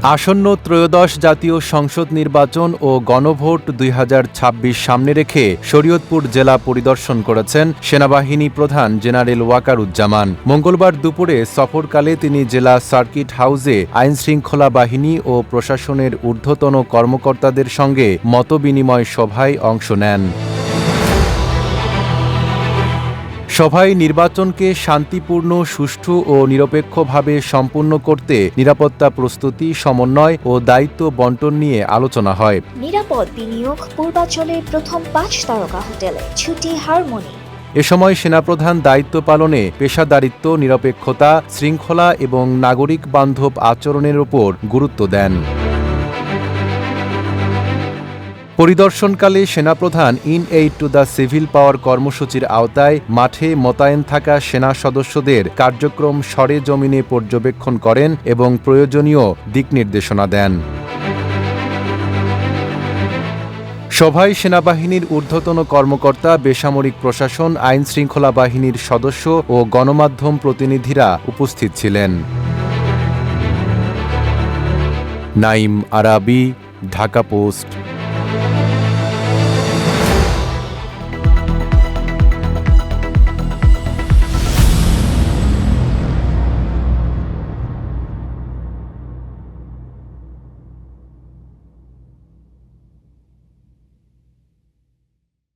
আসন্ন ত্রয়োদশ জাতীয় সংসদ নির্বাচন ও গণভোট ২০২৬ সামনে রেখে শরীয়তপুর জেলা পরিদর্শন করেছেন সেনাবাহিনী প্রধান জেনারেল ওয়াকারুজ্জামান। মঙ্গলবার দুপুরে সফরকালে তিনি জেলা সার্কিট হাউসে আইনশৃঙ্খলা বাহিনী ও প্রশাসনের ঊর্ধ্বতন কর্মকর্তাদের সঙ্গে মতবিনিময় সভায় অংশ নেন। সভায় নির্বাচনকে শান্তিপূর্ণ, সুষ্ঠু ও নিরপেক্ষভাবে সম্পন্ন করতে নিরাপত্তা প্রস্তুতি, সমন্বয় ও দায়িত্ব বণ্টন নিয়ে আলোচনা হয়। নিরাপদ বিনিয়োগ পূর্বাঞ্চলের প্রথম ৫ তারকা হোটেলে ছুটি হারমোনি। এ সময় সেনাপ্রধান দায়িত্ব পালনে পেশাদারিত্ব, নিরপেক্ষতা, শৃঙ্খলা এবং নাগরিক বান্ধব আচরণের ওপর গুরুত্ব দেন। পরিদর্শনকালে সেনাপ্রধান in aid to the civil পাওয়ার কর্মসূচির আওতায় মাঠে মোতায়েন থাকা সেনা সদস্যদের কার্যক্রম সরেজমিনে পর্যবেক্ষণ করেন এবং প্রয়োজনীয় দিকনির্দেশনা দেন। সভায় সেনাবাহিনীর ঊর্ধ্বতন কর্মকর্তা, বেসামরিক প্রশাসন, আইনশৃঙ্খলা বাহিনীর সদস্য ও গণমাধ্যম প্রতিনিধিরা উপস্থিত ছিলেন। নাইম আরাবী, ঢাকা পোস্ট।